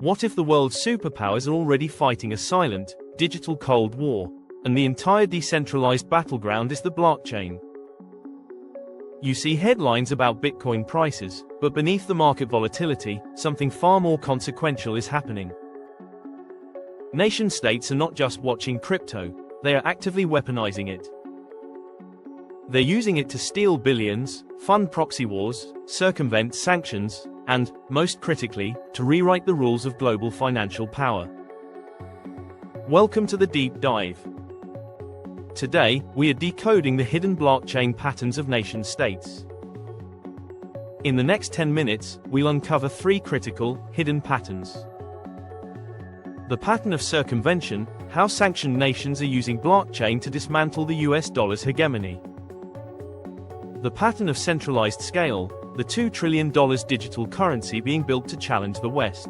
What if the world's superpowers are already fighting a silent, digital Cold War, and the entire decentralized battleground is the blockchain? You see headlines about Bitcoin prices, but beneath the market volatility, something far more consequential is happening. Nation-states are not just watching crypto, they are actively weaponizing it. They're using it to steal billions, fund proxy wars, circumvent sanctions, and, most critically, to rewrite the rules of global financial power. Welcome to the Deep Dive. Today, we are decoding the hidden blockchain patterns of nation-states. In the next 10 minutes, we'll uncover 3 critical, hidden patterns. The pattern of circumvention, how sanctioned nations are using blockchain to dismantle the US dollar's hegemony. The pattern of centralized scale, the $2 trillion digital currency being built to challenge the West.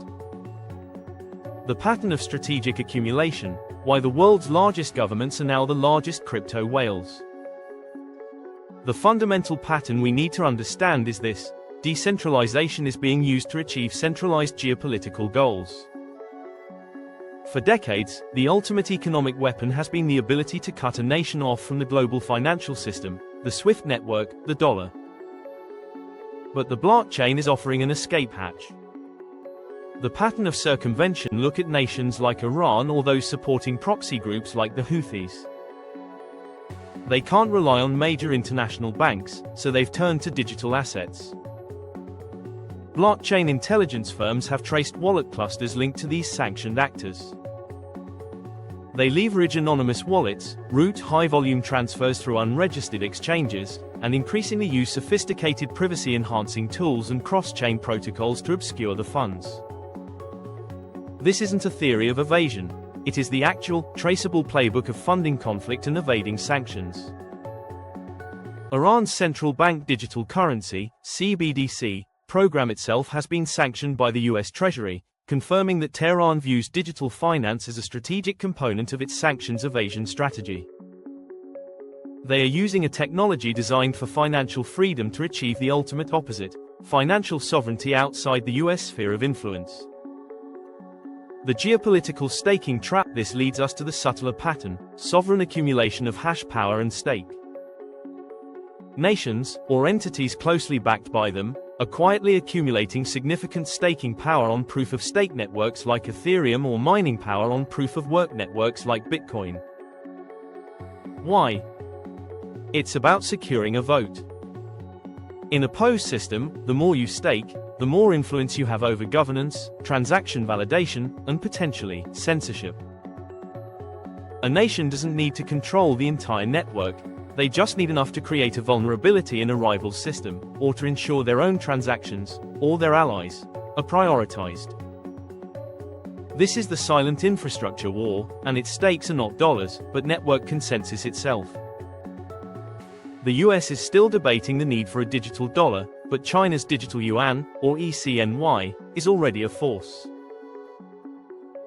The pattern of strategic accumulation, why the world's largest governments are now the largest crypto whales. The fundamental pattern we need to understand is this: decentralization is being used to achieve centralized geopolitical goals. For decades, the ultimate economic weapon has been the ability to cut a nation off from the global financial system, the SWIFT network, the dollar. But the blockchain is offering an escape hatch. The pattern of circumvention look at nations like Iran or those supporting proxy groups like the Houthis. They can't rely on major international banks, so they've turned to digital assets. Blockchain intelligence firms have traced wallet clusters linked to these sanctioned actors. They leverage anonymous wallets, route high-volume transfers through unregistered exchanges, and increasingly use sophisticated privacy-enhancing tools and cross-chain protocols to obscure the funds. This isn't a theory of evasion. It is the actual, traceable playbook of funding conflict and evading sanctions. Iran's central bank digital currency, CBDC, program itself has been sanctioned by the US Treasury, confirming that Tehran views digital finance as a strategic component of its sanctions evasion strategy. They are using a technology designed for financial freedom to achieve the ultimate opposite: financial sovereignty outside the US sphere of influence. The geopolitical staking trap. This leads us to the subtler pattern: sovereign accumulation of hash power and stake. Nations, or entities closely backed by them, are quietly accumulating significant staking power on proof-of-stake networks like Ethereum or mining power on proof-of-work networks like Bitcoin. Why? It's about securing a vote. In a POS system, the more you stake, the more influence you have over governance, transaction validation, and potentially, censorship. A nation doesn't need to control the entire network. They just need enough to create a vulnerability in a rival's system, or to ensure their own transactions, or their allies, are prioritized. This is the silent infrastructure war, and its stakes are not dollars, but network consensus itself. The US is still debating the need for a digital dollar, but China's digital yuan, or ECNY, is already a force.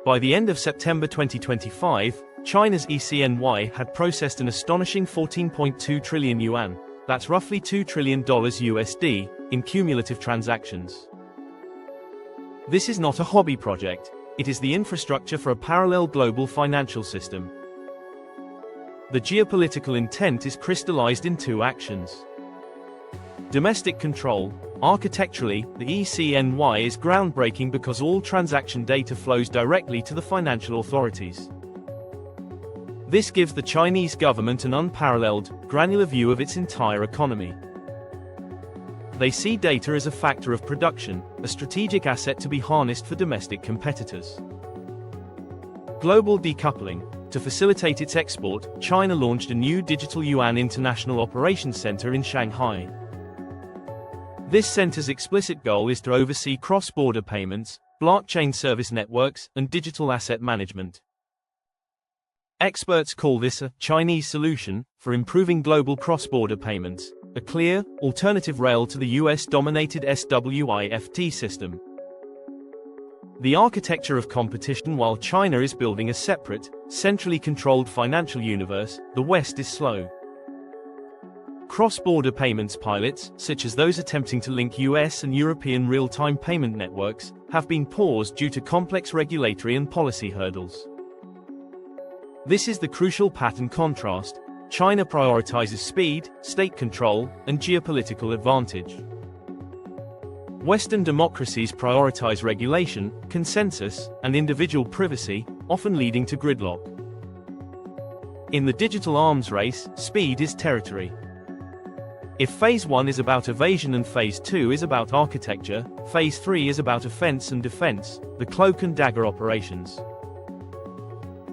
By the end of September 2025, China's ECNY had processed an astonishing 14.2 trillion yuan, that's roughly $2 trillion USD, in cumulative transactions. This is not a hobby project, it is the infrastructure for a parallel global financial system. The geopolitical intent is crystallized in 2 actions. Domestic control. Architecturally, the ECNY is groundbreaking because all transaction data flows directly to the financial authorities. This gives the Chinese government an unparalleled, granular view of its entire economy. They see data as a factor of production, a strategic asset to be harnessed for domestic competitors. Global decoupling. To facilitate its export, China launched a new digital yuan international operations center in Shanghai. This center's explicit goal is to oversee cross-border payments, blockchain service networks, and digital asset management. Experts call this a Chinese solution for improving global cross-border payments, a clear, alternative rail to the US-dominated SWIFT system. The architecture of competition. While China is building a separate, centrally controlled financial universe, the West is slow. Cross-border payments pilots, such as those attempting to link US and European real-time payment networks, have been paused due to complex regulatory and policy hurdles. This is the crucial pattern contrast. China prioritizes speed, state control, and geopolitical advantage. Western democracies prioritize regulation, consensus, and individual privacy, often leading to gridlock. In the digital arms race, speed is territory. If Phase 1 is about evasion and Phase 2 is about architecture, Phase 3 is about offense and defense, the cloak and dagger operations.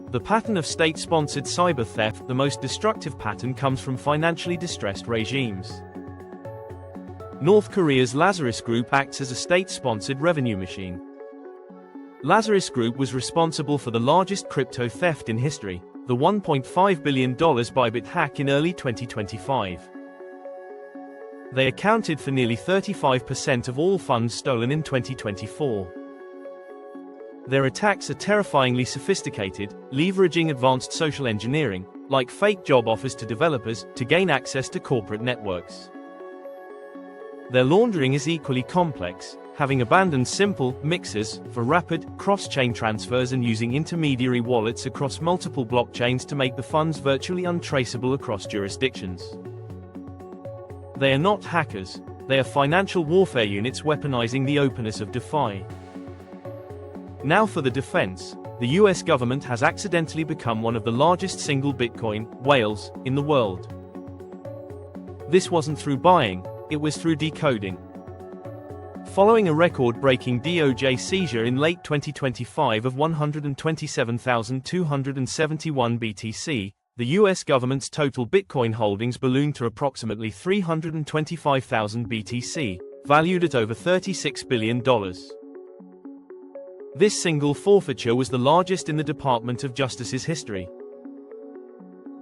The pattern of state-sponsored cyber theft, the most destructive pattern, comes from financially distressed regimes. North Korea's Lazarus Group acts as a state-sponsored revenue machine. Lazarus Group was responsible for the largest crypto theft in history, the $1.5 billion Bybit hack in early 2025. They accounted for nearly 35% of all funds stolen in 2024. Their attacks are terrifyingly sophisticated, leveraging advanced social engineering, like fake job offers to developers, to gain access to corporate networks. Their laundering is equally complex, having abandoned simple mixers for rapid, cross-chain transfers and using intermediary wallets across multiple blockchains to make the funds virtually untraceable across jurisdictions. They are not hackers, they are financial warfare units weaponizing the openness of DeFi. Now for the defense, the US government has accidentally become one of the largest single Bitcoin whales in the world. This wasn't through buying, it was through decoding. Following a record-breaking DOJ seizure in late 2025 of 127,271 BTC, the US government's total Bitcoin holdings ballooned to approximately 325,000 BTC, valued at over $36 billion. This single forfeiture was the largest in the Department of Justice's history.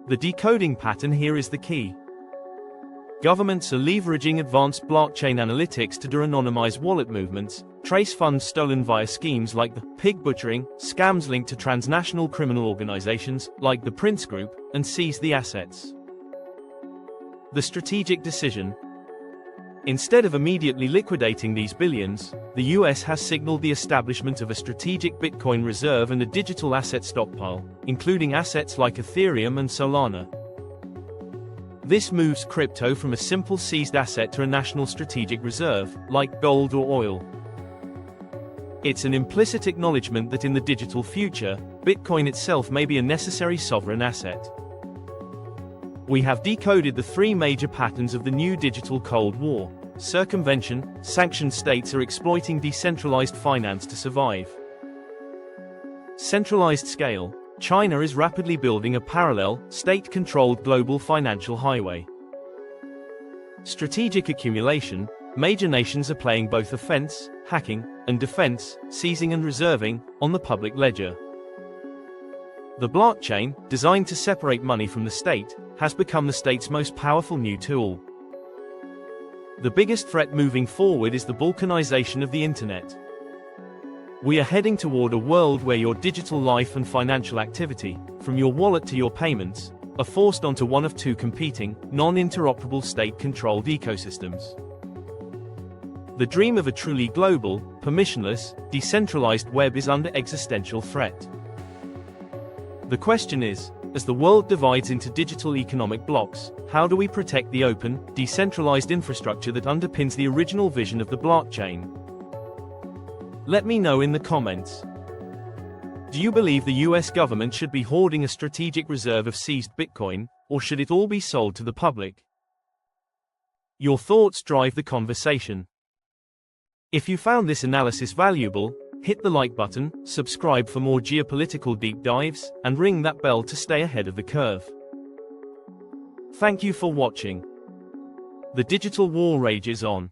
The decoding pattern here is the key. Governments are leveraging advanced blockchain analytics to de-anonymize wallet movements, trace funds stolen via schemes like the pig butchering, scams linked to transnational criminal organizations like the Prince Group, and seize the assets. The strategic decision. Instead of immediately liquidating these billions, the US has signaled the establishment of a strategic Bitcoin reserve and a digital asset stockpile, including assets like Ethereum and Solana. This moves crypto from a simple seized asset to a national strategic reserve, like gold or oil. It's an implicit acknowledgement that in the digital future, Bitcoin itself may be a necessary sovereign asset. We have decoded the three major patterns of the new digital Cold War. Circumvention, sanctioned states are exploiting decentralized finance to survive. Centralized scale, China is rapidly building a parallel, state-controlled global financial highway. Strategic accumulation, major nations are playing both offense, hacking, and defense, seizing and reserving, on the public ledger. The blockchain, designed to separate money from the state, has become the state's most powerful new tool. The biggest threat moving forward is the balkanization of the internet. We are heading toward a world where your digital life and financial activity, from your wallet to your payments, are forced onto one of two competing, non-interoperable state-controlled ecosystems. The dream of a truly global, permissionless, decentralized web is under existential threat. The question is, as the world divides into digital economic blocks, how do we protect the open, decentralized infrastructure that underpins the original vision of the blockchain? Let me know in the comments. Do you believe the US government should be hoarding a strategic reserve of seized Bitcoin, or should it all be sold to the public? Your thoughts drive the conversation. If you found this analysis valuable, hit the like button, subscribe for more geopolitical deep dives, and ring that bell to stay ahead of the curve. Thank you for watching. The digital war rages on.